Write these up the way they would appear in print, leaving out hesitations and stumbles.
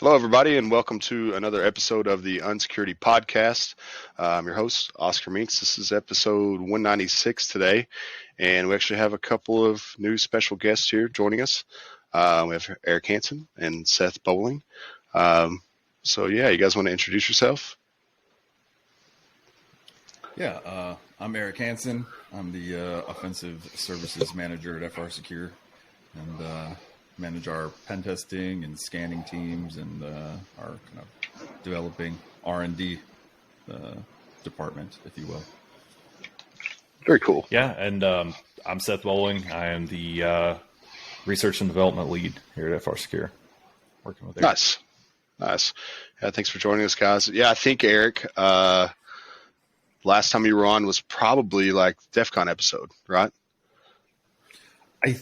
Hello, everybody, and welcome to another episode of the Unsecurity Podcast. I'm your host, Oscar Meeks. This is episode 196 today, and we actually have a couple of new special guests here joining us. We have Eric Hanson and Seth Bowling. You guys want to introduce yourself? Yeah, I'm Eric Hanson. I'm the Offensive Services Manager at FRSecure, and manage our pen testing and scanning teams and our kind of developing R&D department, if you will. Very cool. Yeah, and I'm Seth Bowling. I am the research and development lead here at FRSecure, working with Eric. Nice. Yeah, thanks for joining us, guys. Yeah, I think Eric, last time you were on was probably like DEF CON episode, right? I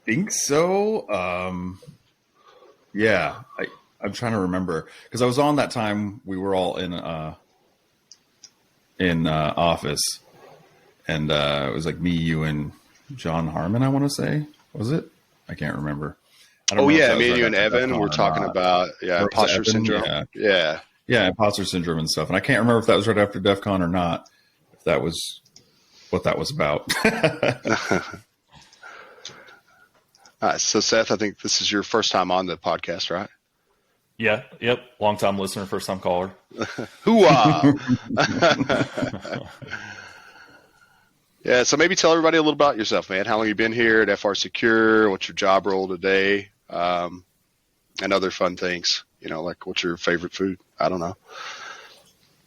think so. I'm trying to remember because I was on that time. We were all in office, and it was like me, you, and John Harmon. I want to say, was it? I can't remember. Me and you and Evan were talking about imposter syndrome. Yeah, imposter syndrome and stuff. And I can't remember if that was right after DEF CON or not. If that was what that was about. So Seth, I think this is your first time on the podcast, right? Yeah. Yep. Long time listener, first time caller. Hoo-ah! Yeah. So maybe tell everybody a little about yourself, man. How long you been here at FRSecure? What's your job role today? And other fun things, like what's your favorite food? I don't know.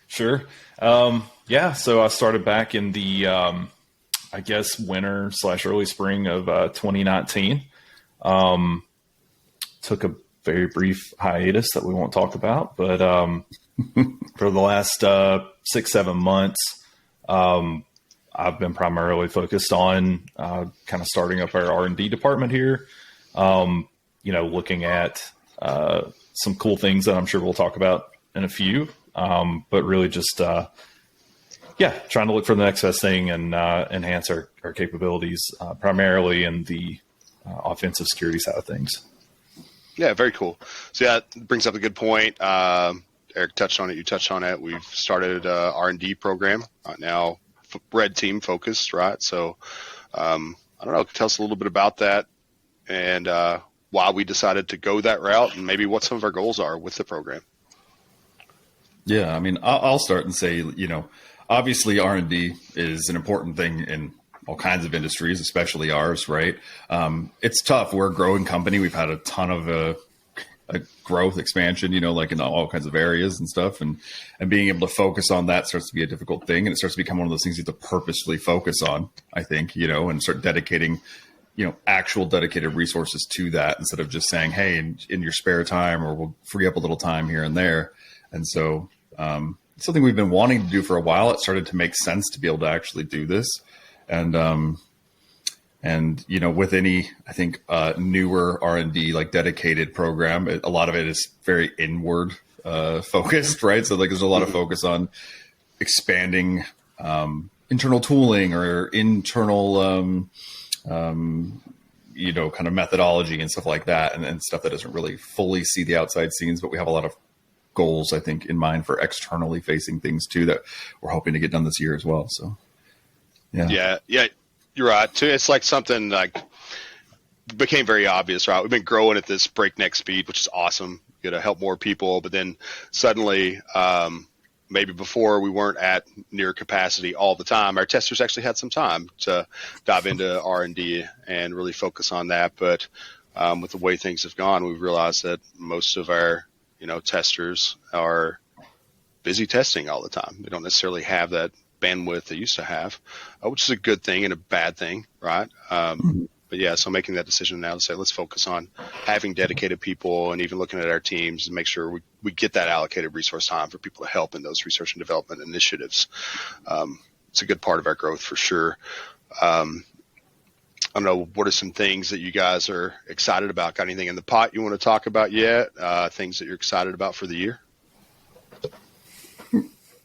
Sure. So I started back in the, winter / early spring of 2019. Took a very brief hiatus that we won't talk about, but for the last 6-7 months, I've been primarily focused on kind of starting up our R&D department here. Looking at some cool things that I'm sure we'll talk about in a few, but really just trying to look for the next best thing and enhance our capabilities, primarily in the offensive security side of things. Yeah, very cool. So it brings up a good point. Eric touched on it. You touched on it. We've started a R&D program now, red team focused, right? So I don't know. Tell us a little bit about that and why we decided to go that route and maybe what some of our goals are with the program. Yeah, I mean, I'll start and say, obviously R&D is an important thing in all kinds of industries, especially ours, right? It's tough. We're a growing company. We've had a ton of a growth expansion, like in all kinds of areas and stuff. And being able to focus on that starts to be a difficult thing. And it starts to become one of those things you have to purposely focus on, I think, and start dedicating, actual dedicated resources to that instead of just saying, hey, in your spare time, or we'll free up a little time here and there. And so something we've been wanting to do for a while. It started to make sense to be able to actually do this. And with any, I think, newer R&D, like dedicated program, a lot of it is very inward focused, right? So there's a lot of focus on expanding internal tooling or internal, kind of methodology and stuff like that, and stuff that doesn't really fully see the outside scenes, but we have a lot of goals, I think, in mind for externally facing things too that we're hoping to get done this year as well. So, yeah, you're right. Too, it's like something like became very obvious, right? We've been growing at this breakneck speed, which is awesome. You got to help more people, but then suddenly, maybe before we weren't at near capacity all the time. Our testers actually had some time to dive into R&D and really focus on that. But with the way things have gone, we've realized that most of our testers are busy testing all the time. They don't necessarily have that bandwidth they used to have, which is a good thing and a bad thing, right? But yeah, so making that decision now to say, let's focus on having dedicated people and even looking at our teams and make sure we get that allocated resource time for people to help in those research and development initiatives. It's a good part of our growth for sure. I don't know, what are some things that you guys are excited about? Got anything in the pot you want to talk about yet? Things that you're excited about for the year?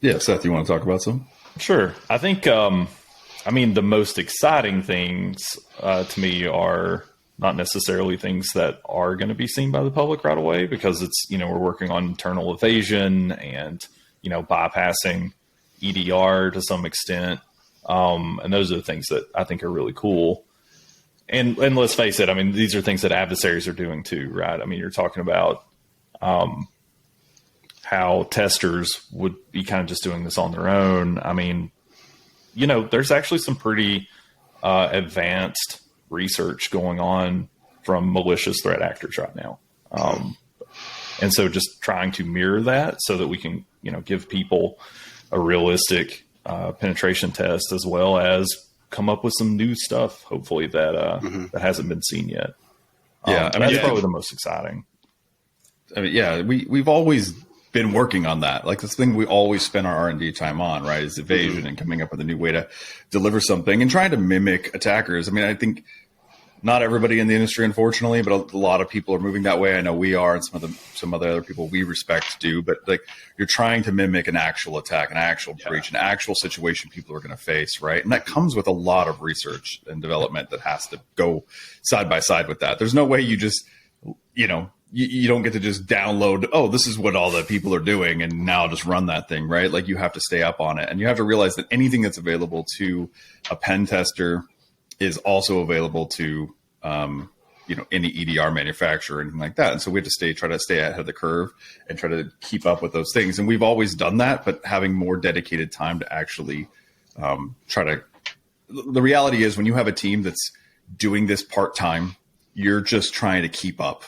Yeah, Seth, you want to talk about some? Sure. I think, the most exciting things to me are not necessarily things that are going to be seen by the public right away, because it's, we're working on internal evasion and, bypassing EDR to some extent. And those are the things that I think are really cool. And let's face it, I mean, these are things that adversaries are doing too, right? I mean, you're talking about how testers would be kind of just doing this on their own. I mean, there's actually some pretty advanced research going on from malicious threat actors right now. And so just trying to mirror that so that we can, give people a realistic penetration test, as well as come up with some new stuff, hopefully, that that hasn't been seen yet. That's probably the most exciting. I mean, we've always been working on that. Like, this thing we always spend our R&D time on, right, is evasion and coming up with a new way to deliver something and trying to mimic attackers. I mean, I think not everybody in the industry, unfortunately, but a lot of people are moving that way. I know we are, and some other people we respect do. But like, you're trying to mimic an actual attack, an actual breach, an actual situation people are going to face, right? And that comes with a lot of research and development that has to go side by side with that. There's no way you just, you don't get to just download, oh, this is what all the people are doing, and now just run that thing, right? Like, you have to stay up on it. And you have to realize that anything that's available to a pen tester is also available to, any EDR manufacturer or anything like that. And so we have to try to stay ahead of the curve and try to keep up with those things. And we've always done that, but having more dedicated time to actually the reality is, when you have a team that's doing this part-time, you're just trying to keep up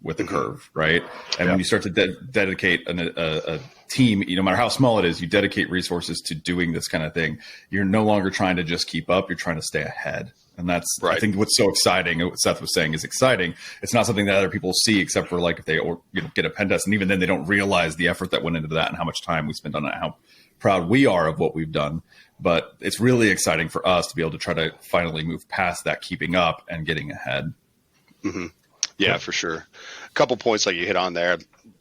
with the curve, right? And when you start to dedicate a team, no matter how small it is, you dedicate resources to doing this kind of thing. You're no longer trying to just keep up; you're trying to stay ahead. And that's, I think, what's so exciting. What Seth was saying is exciting. It's not something that other people see, except for like if they get a pen test, and even then they don't realize the effort that went into that and how much time we spent on it, how proud we are of what we've done. But it's really exciting for us to be able to try to finally move past that keeping up and getting ahead. Mm-hmm. Yeah, for sure. A couple points like you hit on there.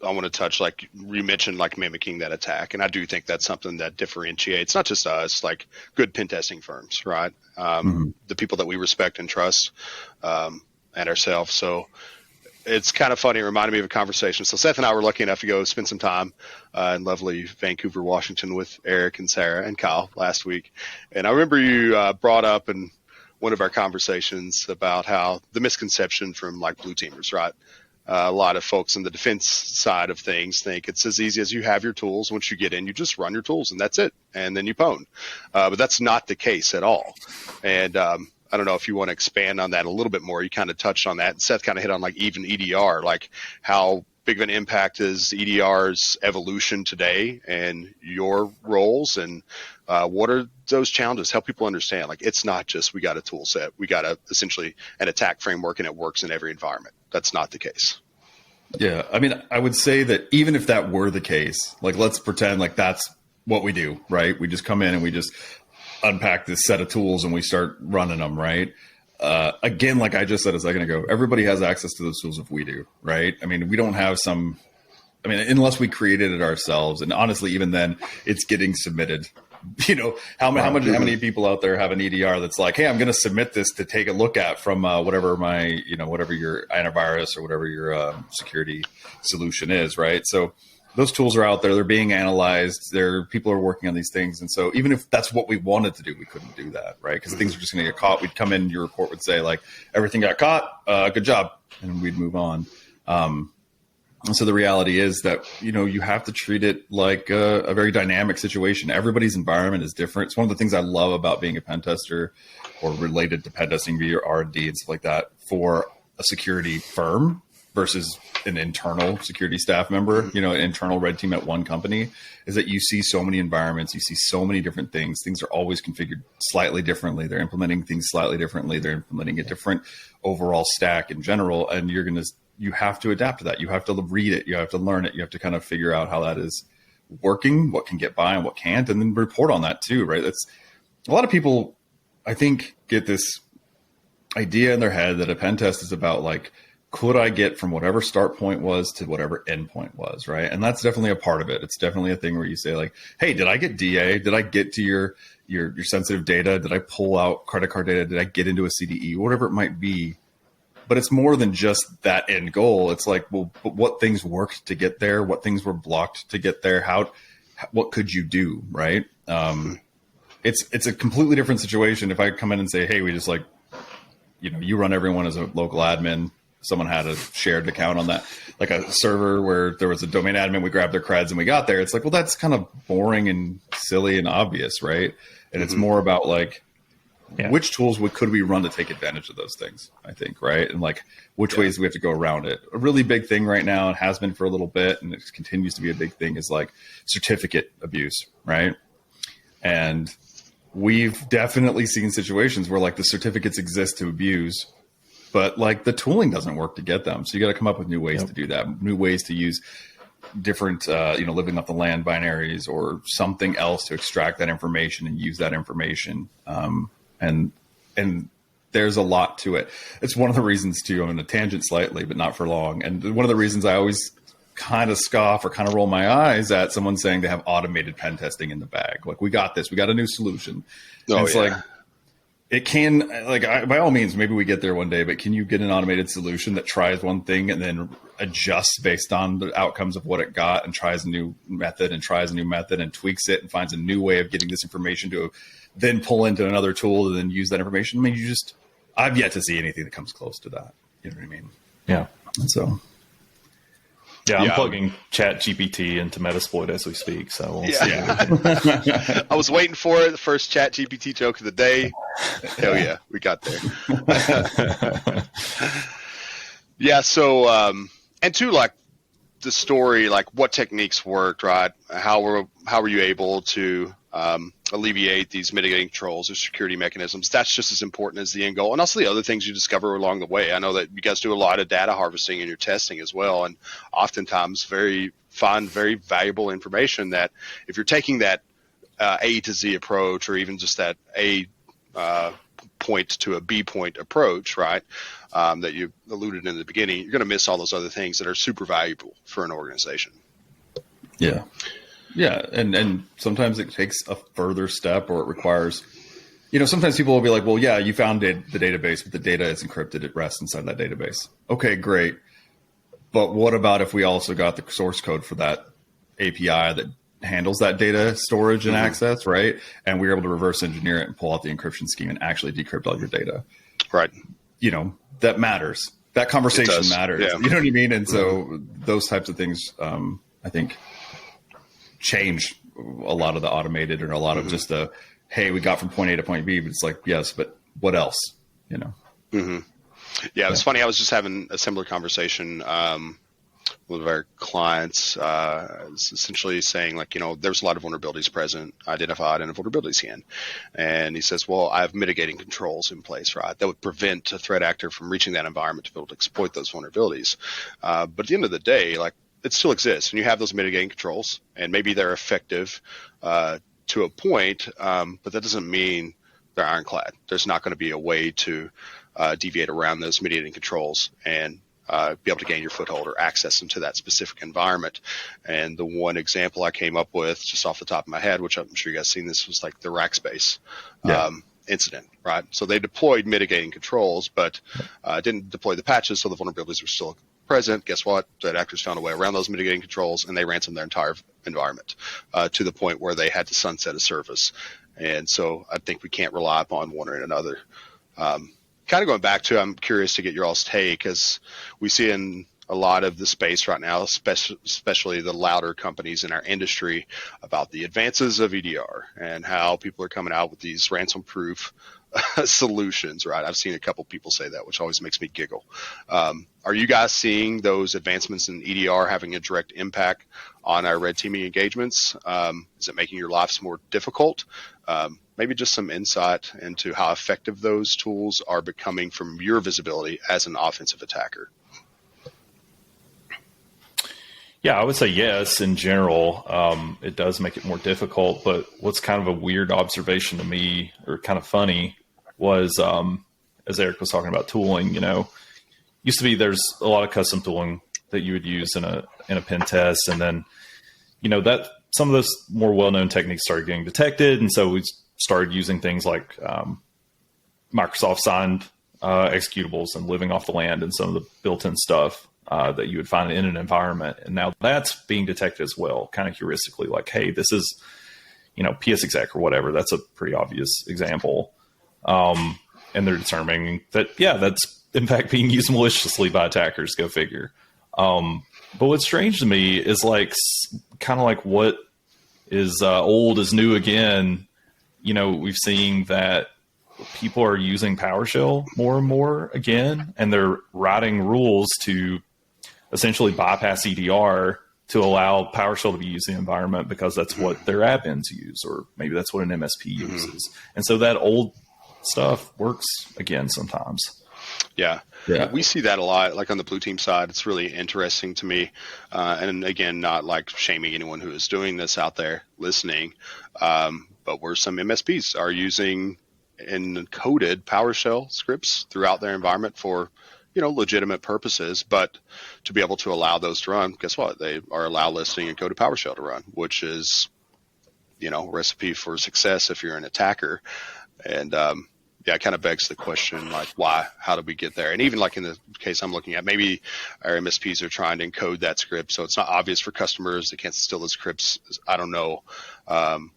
I want to touch, like you mentioned, like mimicking that attack. And I do think that's something that differentiates not just us, like good pen testing firms, right? The people that we respect and trust, and ourselves. So it's kind of funny. It reminded me of a conversation. So Seth and I were lucky enough to go spend some time in lovely Vancouver, Washington with Eric and Sarah and Kyle last week. And I remember you brought up in one of our conversations about how the misconception from like blue teamers, right? A lot of folks in the defense side of things think it's as easy as you have your tools. Once you get in, you just run your tools and that's it. And then you pwn. But that's not the case at all. And I don't know if you want to expand on that a little bit more. You kind of touched on that. And Seth kind of hit on like even EDR, like how big of an impact is EDR's evolution today and your roles, and what are those challenges? Help people understand, like, it's not just we got a tool set, we got essentially an attack framework and it works in every environment. That's not the case. Yeah. I mean, I would say that even if that were the case, like, let's pretend like that's what we do, right? We just come in and we just unpack this set of tools and we start running them, right? Again, like I just said a second ago, everybody has access to those tools if we do, right? I mean, we don't have unless we created it ourselves. And honestly, even then, it's getting submitted. How many people out there have an EDR that's like, hey, I'm going to submit this to take a look at from whatever your antivirus or whatever your security solution is, right? So those tools are out there. They're being analyzed. People are working on these things. And so even if that's what we wanted to do, we couldn't do that, right? Because things are just going to get caught. We'd come in, your report would say, like, everything got caught. Good job. And we'd move on. And so the reality is that, you have to treat it like a very dynamic situation. Everybody's environment is different. It's one of the things I love about being a pen tester or related to pen testing via R&D and stuff like that for a security firm versus an internal security staff member, an internal red team at one company, is that you see so many environments, you see so many different things. Things are always configured slightly differently. They're implementing things slightly differently. They're implementing a different overall stack in general. And you have to adapt to that. You have to read it. You have to learn it. You have to kind of figure out how that is working, what can get by and what can't, and then report on that too, right? That's a lot of people, I think, get this idea in their head that a pen test is about, like, could I get from whatever start point was to whatever end point was, right? And that's definitely a part of it. It's definitely a thing where you say, like, hey, did I get DA? Did I get to your sensitive data? Did I pull out credit card data? Did I get into a CDE? Whatever it might be. but it's more than just that end goal. It's like, well, but what things worked to get there? What things were blocked to get there? What could you do? Right. It's a completely different situation. If I come in and say, hey, we just like, you run everyone as a local admin. Someone had a shared account on that, like a server where there was a domain admin, we grabbed their creds and we got there. It's like, well, that's kind of boring and silly and obvious. Right. And it's more about like, which tools could we run to take advantage of those things, I think, right? And like, which ways do we have to go around it? A really big thing right now, and has been for a little bit, and it continues to be a big thing, is like certificate abuse, right? And we've definitely seen situations where like the certificates exist to abuse, but like the tooling doesn't work to get them. So you got to come up with new ways to do that, new ways to use different, living off the land binaries or something else to extract that information and use that information. And there's a lot to it. It's one of the reasons too, I'm on a tangent slightly, but not for long. And one of the reasons I always kind of scoff or kind of roll my eyes at someone saying they have automated pen testing in the bag. Like, we got this, we got a new solution. Like, it can, like, by all means, maybe we get there one day, but can you get an automated solution that tries one thing and then adjusts based on the outcomes of what it got and tries a new method and tweaks it and finds a new way of getting this information to then pull into another tool and then use that information? I mean, I've yet to see anything that comes close to that. You know what I mean? Yeah. And so. Yeah, I'm plugging Chat GPT into Metasploit as we speak, so we'll see. I was waiting for it. The first Chat GPT joke of the day. Hell yeah, we got there. Yeah, so and two, like the story, like what techniques worked, right? How were you able to alleviate these mitigating controls or security mechanisms? That's just as important as the end goal, and also the other things you discover along the way. I know that you guys do a lot of data harvesting in your testing as well, and oftentimes find very valuable information that if you're taking that A to Z approach, or even just that A point to a B point approach, right, that you alluded in the beginning, you're going to miss all those other things that are super valuable for an organization. Yeah. Yeah, and sometimes it takes a further step, or it requires, sometimes people will be like, well, yeah, you found the database, but the data is encrypted. It rests inside that database. Okay, great. But what about if we also got the source code for that API that handles that data storage and access, right? And we were able to reverse engineer it and pull out the encryption scheme and actually decrypt all your data. Right. That matters. That conversation matters. Yeah. You know what I mean? And so those types of things, I think, change a lot of the automated, or a lot of just the, hey, we got from point A to point B, but it's like, yes, but what else? Yeah, it was funny. I was just having a similar conversation with our clients, essentially saying, like, there's a lot of vulnerabilities present, identified in a vulnerability scan. And he says, well, I have mitigating controls in place, right, that would prevent a threat actor from reaching that environment to be able to exploit those vulnerabilities. But at the end of the day, like, it still exists, and you have those mitigating controls, and maybe they're effective to a point, but that doesn't mean they're ironclad. There's not going to be a way to deviate around those mitigating controls and be able to gain your foothold or access into that specific environment. And the one example I came up with just off the top of my head, which I'm sure you guys seen this, was like the Rackspace incident, right? So they deployed mitigating controls, but didn't deploy the patches, so the vulnerabilities were still present. Guess what? Threat actors found a way around those mitigating controls, and they ransomed their entire environment to the point where they had to sunset a service. And so I think we can't rely upon one or another. Kind of going back to, I'm curious to get your all's take, as we see in a lot of the space right now, especially the louder companies in our industry, about the advances of EDR and how people are coming out with these ransom-proof solutions, right? I've seen a couple people say that, which always makes me giggle. Are you guys seeing those advancements in EDR having a direct impact on our red teaming engagements? Is it making your lives more difficult? Maybe just some insight into how effective those tools are becoming from your visibility as an offensive attacker. Yeah, I would say yes. In general, it does make it more difficult. But what's kind of a weird observation to me, or kind of funny, was as Eric was talking about tooling. Used to be there's a lot of custom tooling that you would use in a pen test, and then that some of those more well-known techniques started getting detected, and so we started using things like Microsoft signed executables and living off the land and some of the built-in stuff that you would find in an environment. And now that's being detected as well, kind of heuristically, like, hey, this is, PSExec or whatever. That's a pretty obvious example. And they're determining that, yeah, that's in fact being used maliciously by attackers. Go figure. But what's strange to me is kind of like what is old is new again. We've seen that people are using PowerShell more and more again, and they're writing rules to essentially bypass EDR to allow PowerShell to be used in the environment because that's what their admins use, or maybe that's what an MSP uses. And so that old stuff works again sometimes. Yeah. We see that a lot, like on the blue team side. It's really interesting to me. And again, not like shaming anyone who is doing this out there listening, but where some MSPs are using encoded PowerShell scripts throughout their environment for, legitimate purposes, but to be able to allow those to run, guess what? They are allow listing encoded PowerShell to run, which is, a recipe for success if you're an attacker. And, it kind of begs the question, like, why? How did we get there? And even like in the case I'm looking at, maybe our MSPs are trying to encode that script, so it's not obvious for customers. They can't steal the scripts. I don't know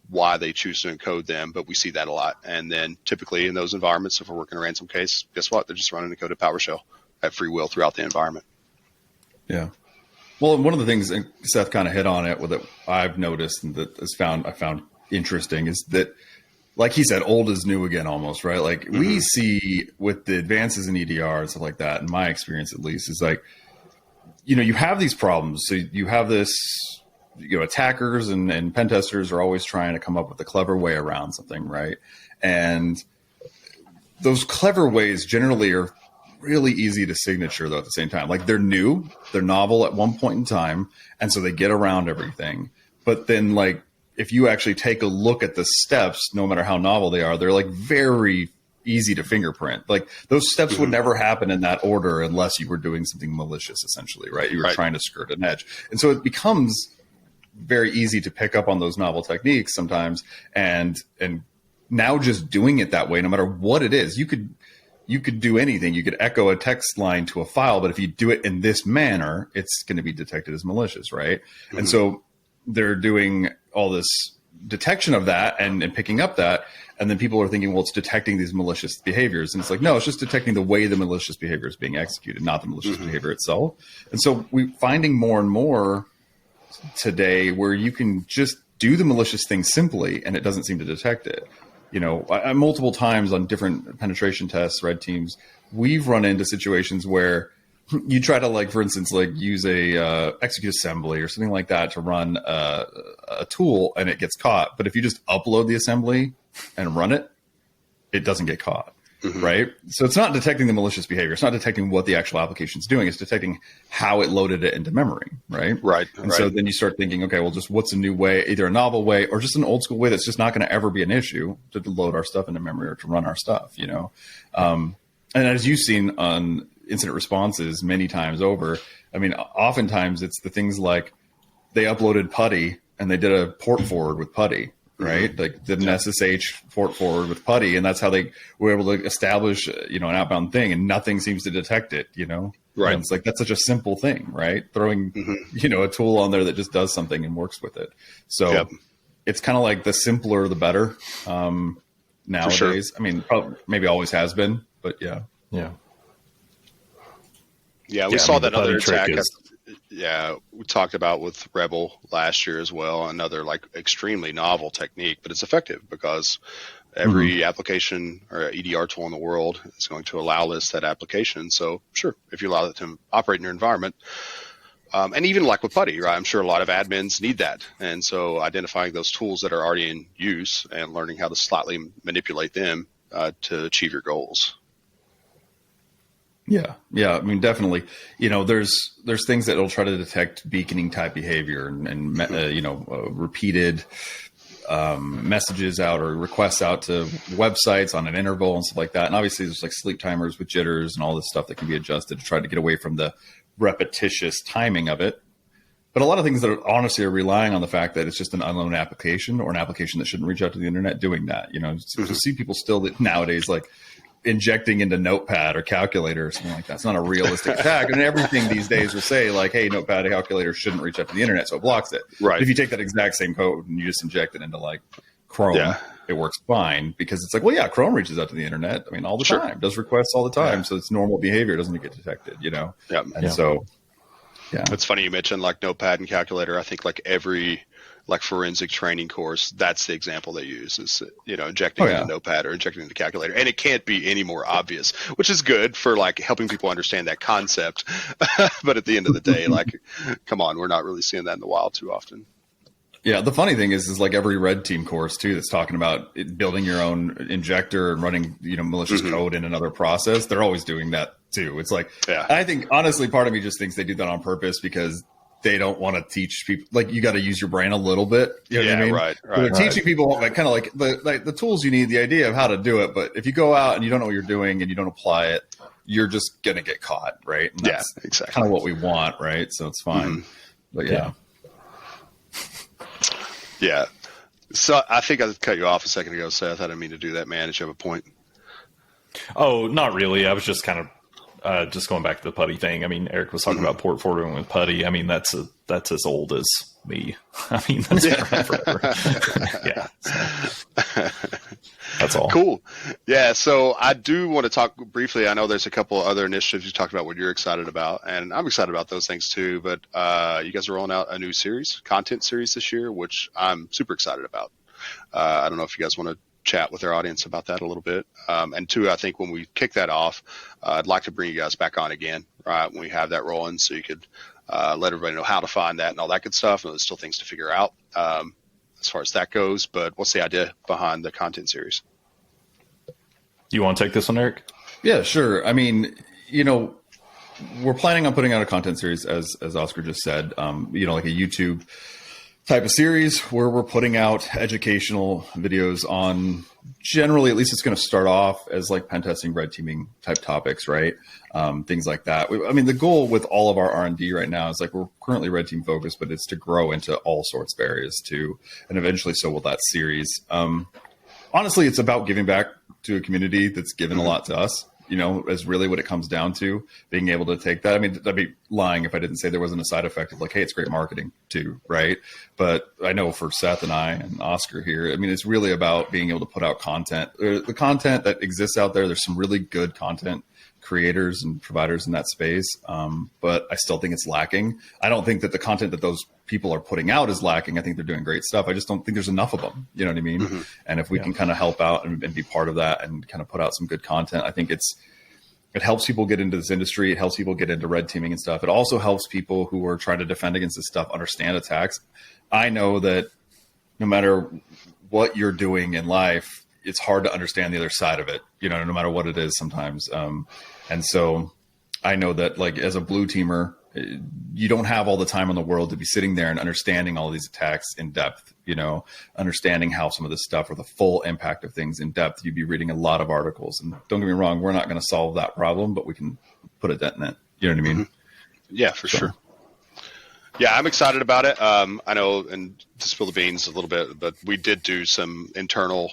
why they choose to encode them, but we see that a lot. And then typically in those environments, if we're working a ransom case, guess what? They're just running encoded PowerShell at free will throughout the environment. Yeah. Well, one of the things, and Seth kind of hit on it, that I've noticed and that I found interesting is that, like he said, old is new again almost, right? Like we see with the advances in EDR and stuff like that, in my experience at least, is like, you have these problems. So you have this, attackers and pen testers are always trying to come up with a clever way around something, right? And those clever ways generally are really easy to signature, though, at the same time. Like they're new, they're novel at one point in time, and so they get around everything. But then, like, if you actually take a look at the steps, no matter how novel they are, they're like very easy to fingerprint. Like those steps would never happen in that order unless you were doing something malicious, essentially, right? You were trying to skirt an edge. And so it becomes very easy to pick up on those novel techniques sometimes. And now just doing it that way, no matter what it is, you could do anything. You could echo a text line to a file, but if you do it in this manner, it's going to be detected as malicious, right? And so they're doing all this detection of that and picking up that. And then people are thinking, well, it's detecting these malicious behaviors. And it's like, no, it's just detecting the way the malicious behavior is being executed, not the malicious behavior itself. And so we're finding more and more today where you can just do the malicious thing simply and it doesn't seem to detect it. I multiple times on different penetration tests, red teams, we've run into situations where you try to, like, for instance, like use a execute assembly or something like that to run a tool and it gets caught. But if you just upload the assembly and run it, it doesn't get caught, right? So it's not detecting the malicious behavior. It's not detecting what the actual application is doing. It's detecting how it loaded it into memory, right? Right. And so then you start thinking, okay, well, just what's a new way, either a novel way or just an old school way that's just not going to ever be an issue to load our stuff into memory or to run our stuff, And as you've seen on incident responses many times over, I mean, oftentimes it's the things like they uploaded PuTTY and they did a port forward with PuTTY, right? Like did an SSH port forward with PuTTY, and that's how they were able to establish, an outbound thing, and nothing seems to detect it, Right. And it's like, that's such a simple thing, right? Throwing, a tool on there that just does something and works with it. So it's kind of like the simpler, the better nowadays. Sure. I mean, maybe always has been, but yeah. Yeah. Yeah, we saw that other attack. We talked about with Rebel last year as well. Another like extremely novel technique, but it's effective because every application or EDR tool in the world is going to allow that application. So sure, if you allow it to operate in your environment, and even like with PuTTY, right? I'm sure a lot of admins need that, and so identifying those tools that are already in use and learning how to slightly manipulate them to achieve your goals. Yeah. I mean, definitely. There's things that it'll try to detect beaconing type behavior and repeated messages out or requests out to websites on an interval and stuff like that. And obviously, there's like sleep timers with jitters and all this stuff that can be adjusted to try to get away from the repetitious timing of it. But a lot of things that are honestly are relying on the fact that it's just an unknown application or an application that shouldn't reach out to the internet doing that. To see people still nowadays like injecting into Notepad or calculator or something like that. It's not a realistic attack. And everything these days will say like, hey, Notepad and calculator shouldn't reach out to the internet, so it blocks it. Right. But if you take that exact same code and you just inject it into like Chrome, it works fine because it's like, well, yeah, Chrome reaches out to the internet. I mean, all the time, does requests all the time. So it's normal behavior. It doesn't get detected, you know? Yep. And so, yeah. It's funny you mentioned like Notepad and calculator. I think like every like forensic training course, that's the example they use is, you know, injecting into Notepad or injecting into calculator. And it can't be any more obvious, which is good for like helping people understand that concept. But at the end of the day, like, come on, we're not really seeing that in the wild too often. Yeah, the funny thing is like every red team course too that's talking about building your own injector and running, you know, malicious code in another process. They're always doing that too. It's like, I think honestly, part of me just thinks they do that on purpose because they don't want to teach people. Like you got to use your brain a little bit. You know what I mean? Right. So they're teaching people like kind of like the tools you need, the idea of how to do it. But if you go out and you don't know what you're doing and you don't apply it, you're just gonna get caught, right? And that's exactly kind of what we want, right? So it's fine. But yeah. So I think I cut you off a second ago, Seth. I didn't mean to do that, man. Did you have a point? Oh, not really. I was just kind of just going back to the putty thing. I mean, Eric was talking about port forwarding with putty. I mean, that's as old as me. I mean, that's been around forever. So, that's all. Cool. Yeah. So I do want to talk briefly. I know there's a couple other initiatives you talked about what you're excited about, and I'm excited about those things too. But you guys are rolling out a new content series this year, which I'm super excited about. I don't know if you guys want to chat with our audience about that a little bit. And two, I think when we kick that off, I'd like to bring you guys back on again, right? When we have that rolling, so you could let everybody know how to find that and all that good stuff. And there's still things to figure out as far as that goes. But what's the idea behind the content series? You want to take this one, Eric? Yeah, sure. I mean, you know, we're planning on putting out a content series, as Oscar just said, you know, like a YouTube type of series where we're putting out educational videos on generally, at least it's going to start off as like pen testing, red teaming type topics, right? Things like that. I mean, the goal with all of our R&D right now is like we're currently red team focused, but it's to grow into all sorts of areas too. And eventually so will that series. Honestly, it's about giving back to a community that's given a lot to us. You know, is really what it comes down to, being able to take that. I mean, I'd be lying if I didn't say there wasn't a side effect of like, hey, it's great marketing too, right? But I know for Seth and I and Oscar here, I mean, it's really about being able to put out content. The content that exists out there, there's some really good content creators and providers in that space, but I still think it's lacking. I don't think that the content that those people are putting out is lacking. I think they're doing great stuff. I just don't think there's enough of them. You know what I mean? And if we can kind of help out and be part of that and kind of put out some good content, I think it helps people get into this industry. It helps people get into red teaming and stuff. It also helps people who are trying to defend against this stuff understand attacks. I know that no matter what you're doing in life, it's hard to understand the other side of it, you know, no matter what it is sometimes. And so I know that like as a blue teamer, you don't have all the time in the world to be sitting there and understanding all these attacks in depth, you know, understanding how some of this stuff or the full impact of things in depth. You'd be reading a lot of articles, and don't get me wrong, we're not going to solve that problem, but we can put a dent in it. You know what I mean? Yeah, for sure. Yeah, I'm excited about it. I know, and to spill the beans a little bit, but we did do some internal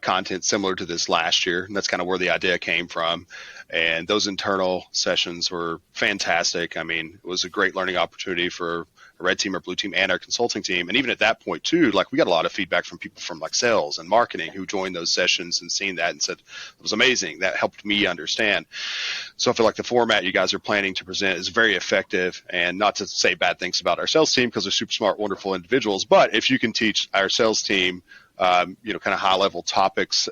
content similar to this last year, and that's kind of where the idea came from. And those internal sessions were fantastic. I mean, it was a great learning opportunity for a red team or blue team and our consulting team. And even at that point too, like we got a lot of feedback from people from like sales and marketing who joined those sessions and seen that and said, it was amazing. That helped me understand. So I feel like the format you guys are planning to present is very effective, and not to say bad things about our sales team because they're super smart, wonderful individuals. But if you can teach our sales team you know, kind of high level topics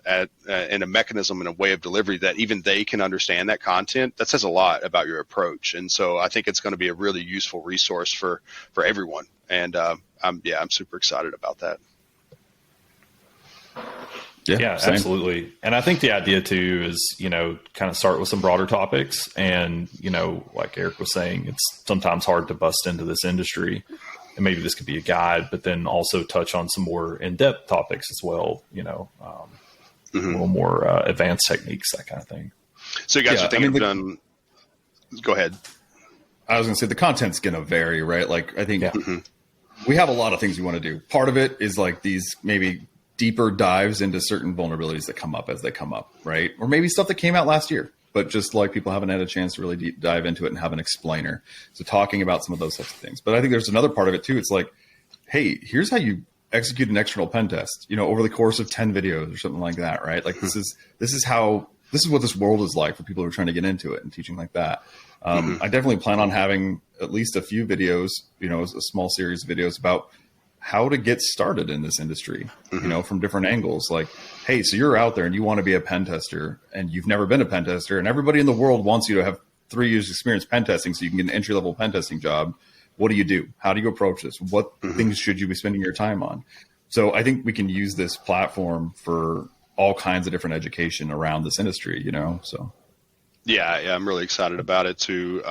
in a mechanism and a way of delivery that even they can understand that content, that says a lot about your approach. And so I think it's going to be a really useful resource for everyone. And I'm super excited about that. Yeah, absolutely. And I think the idea too is, you know, kind of start with some broader topics. And, you know, like Eric was saying, it's sometimes hard to bust into this industry. And maybe this could be a guide, but then also touch on some more in-depth topics as well, you know, a little more advanced techniques, that kind of thing. So you guys are thinking go ahead. I was going to say the content's going to vary, right? Like I think we have a lot of things we want to do. Part of it is like these maybe deeper dives into certain vulnerabilities that come up as they come up, right? Or maybe stuff that came out last year, but just like people haven't had a chance to really deep dive into it and have an explainer. So talking about some of those types of things. But I think there's another part of it too. It's like, hey, here's how you execute an external pen test, over the course of 10 videos or something like that, right? Like this is what this world is like for people who are trying to get into it and teaching like that. I definitely plan on having at least a few videos, a small series of videos about how to get started in this industry, from different angles. Like, hey, so you're out there and you want to be a pen tester and you've never been a pen tester, and everybody in the world wants you to have 3 years experience pen testing so you can get an entry-level pen testing job. What do you do? How do you approach this? What things should you be spending your time on? So I think we can use this platform for all kinds of different education around this industry, so. Yeah, I'm really excited about it too.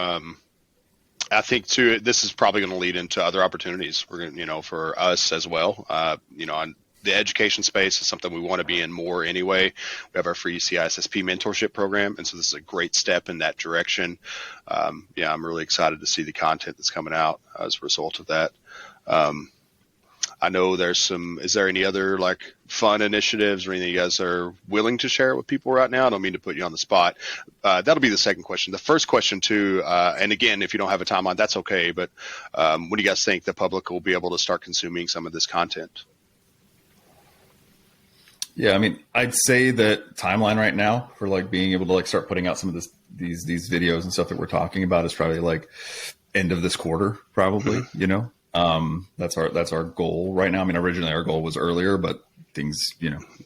I think too, this is probably going to lead into other opportunities. We're going to, for us as well. On the education space is something we want to be in more anyway. We have our free CISSP mentorship program, and so this is a great step in that direction. I'm really excited to see the content that's coming out as a result of that. I know is there any other like fun initiatives or anything you guys are willing to share with people right now? I don't mean to put you on the spot. That'll be the second question. The first question too, and again, if you don't have a timeline, that's okay. But when do you guys think the public will be able to start consuming some of this content? Yeah, I mean, I'd say that timeline right now for like being able to like start putting out some of these videos and stuff that we're talking about is probably like end of this quarter, probably, That's our goal right now. I mean, originally our goal was earlier, but things,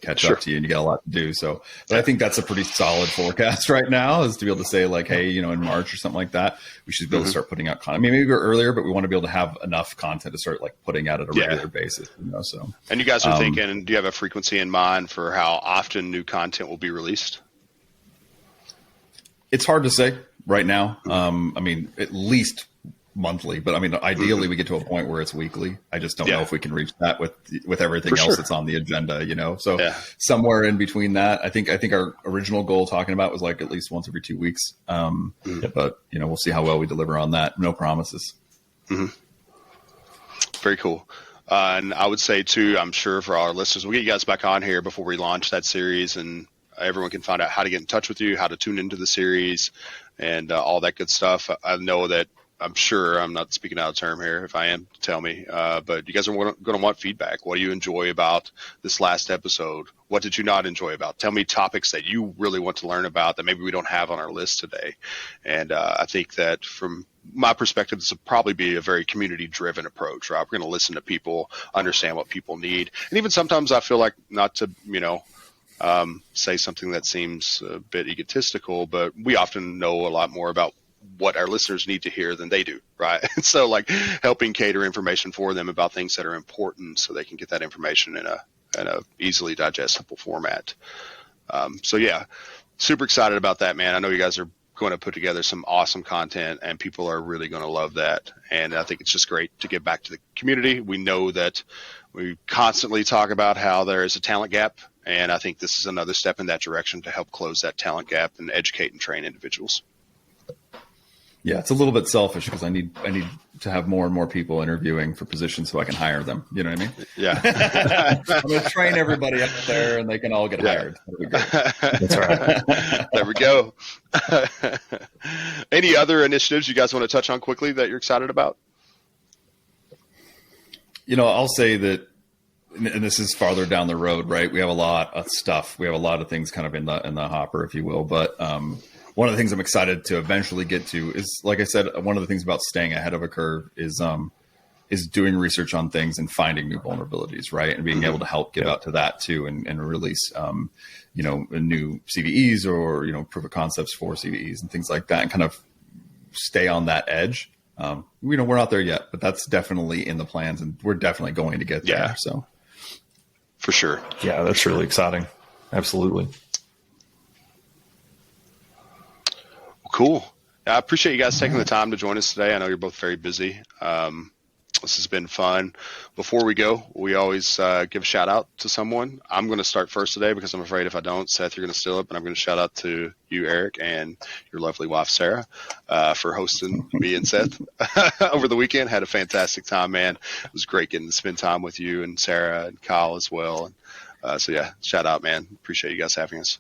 catch up to you and you got a lot to do. So, but I think that's a pretty solid forecast right now, is to be able to say like, hey, in March or something like that, we should be able to start putting out content. I mean, maybe go earlier, but we want to be able to have enough content to start like putting out at a regular basis, so. And you guys are thinking, do you have a frequency in mind for how often new content will be released? It's hard to say right now. I mean, at least monthly, but I mean, ideally we get to a point where it's weekly. I just don't know if we can reach that with everything else that's on the agenda, so somewhere in between that. I think our original goal talking about was like at least once every 2 weeks. But we'll see how well we deliver on that. No promises. Very cool. And I would say too, I'm sure for our listeners, we'll get you guys back on here before we launch that series, and everyone can find out how to get in touch with you, how to tune into the series, and all that good stuff. I know that I'm sure I'm not speaking out of term here. If I am, tell me. But you guys are going to want feedback. What do you enjoy about this last episode? What did you not enjoy about? Tell me topics that you really want to learn about that maybe we don't have on our list today. And I think that from my perspective, this will probably be a very community-driven approach, right? We're going to listen to people, understand what people need. And even sometimes I feel like, not to, say something that seems a bit egotistical, but we often know a lot more about what our listeners need to hear than they do, right? And so like helping cater information for them about things that are important so they can get that information in a easily digestible format. Super excited about that, man. I know you guys are going to put together some awesome content and people are really going to love that. And I think it's just great to give back to the community. We know that we constantly talk about how there is a talent gap, and I think this is another step in that direction to help close that talent gap and educate and train individuals. Yeah, it's a little bit selfish because I need to have more and more people interviewing for positions so I can hire them. You know what I mean? Yeah. I'm going to train everybody up there and they can all get hired. That'll be great. That's right. There we go. Any other initiatives you guys want to touch on quickly that you're excited about? I'll say that, and this is farther down the road, right? We have a lot of stuff. We have a lot of things kind of in the hopper, if you will. But one of the things I'm excited to eventually get to is, like I said, one of the things about staying ahead of a curve is doing research on things and finding new vulnerabilities, right? And being able to help get out to that too, and release, new CVEs or, proof of concepts for CVEs and things like that, and kind of stay on that edge. We're not there yet, but that's definitely in the plans, and we're definitely going to get there. So for sure. Yeah, that's really exciting. Absolutely. Cool. I appreciate you guys taking the time to join us today. I know you're both very busy. This has been fun. Before we go, we always give a shout out to someone. I'm going to start first today because I'm afraid if I don't, Seth, you're going to steal it. But I'm going to shout out to you, Eric, and your lovely wife, Sarah, for hosting me and Seth over the weekend. Had a fantastic time, man. It was great getting to spend time with you and Sarah and Kyle as well. So yeah, shout out, man. Appreciate you guys having us.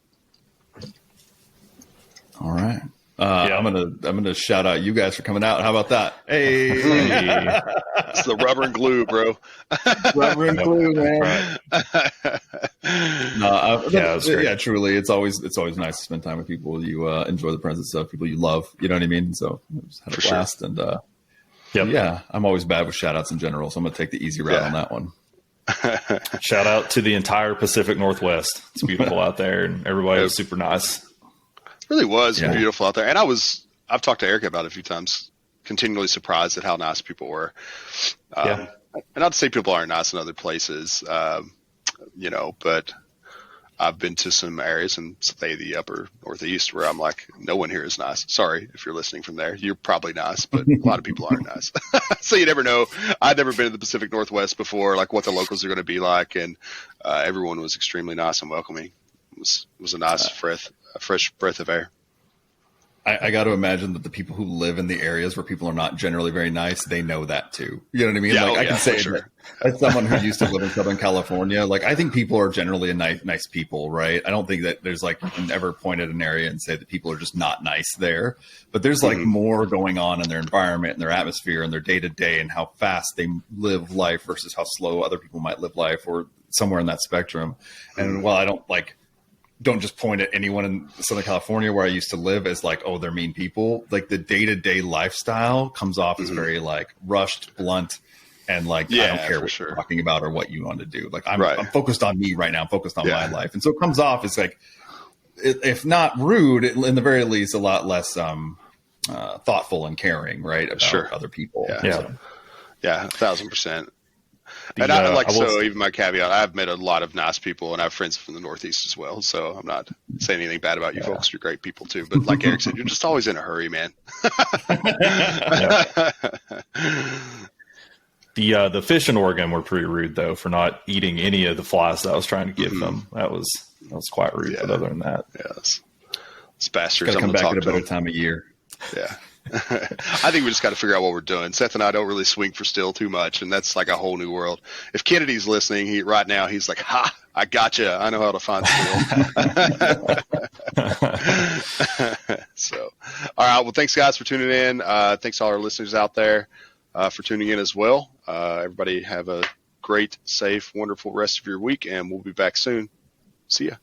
All right. I'm gonna shout out you guys for coming out. How about that? Hey, it's the rubber and glue, bro. Rubber and glue, man. Right. Truly, it's always nice to spend time with people you enjoy the presence of, people you love. You know what I mean? So just had a blast, and yeah, I'm always bad with shout outs in general, so I'm gonna take the easy route on that one. Shout out to the entire Pacific Northwest. It's beautiful out there, and everybody was super nice. It really was beautiful out there. And I've talked to Erica about it a few times, continually surprised at how nice people were. And not to say people aren't nice in other places, but I've been to some areas in, say, the upper Northeast where I'm like, no one here is nice. Sorry if you're listening from there. You're probably nice, but a lot of people aren't nice. So you never know. I'd never been to the Pacific Northwest before, like what the locals are going to be like. And everyone was extremely nice and welcoming. It was a nice fresh breath of air. I got to imagine that the people who live in the areas where people are not generally very nice, they know that too. You know what I mean? I can say that as someone who used to live in Southern California, like I think people are generally nice people, right? I don't think that there's like you can ever point at an area and say that people are just not nice there. But there's like more going on in their environment and their atmosphere and their day to day and how fast they live life versus how slow other people might live life or somewhere in that spectrum. And while I don't just point at anyone in Southern California where I used to live as like, oh, they're mean people. Like the day-to-day lifestyle comes off as very like rushed, blunt, and like, I don't care what you're talking about or what you want to do. Like I'm focused on me right now. I'm focused on my life. And so it comes off as like, if not rude, in the very least, a lot less thoughtful and caring, right? About other people. Yeah. 1,000%. And even my caveat, I've met a lot of nice people and I have friends from the Northeast as well. So I'm not saying anything bad about you folks. You're great people too. But like Eric said, you're just always in a hurry, man. The fish in Oregon were pretty rude though for not eating any of the flies that I was trying to give them. That was quite rude. But other than that, it's bastards. Gotta come back at a better time of year. Yeah. I think we just got to figure out what we're doing. Seth and I don't really swing for still too much, and that's like a whole new world. If Kennedy's listening, right now he's like, "Ha, I gotcha. I know how to find still." So, all right. Well, thanks guys for tuning in. Thanks to all our listeners out there for tuning in as well. Everybody have a great, safe, wonderful rest of your week, and we'll be back soon. See ya.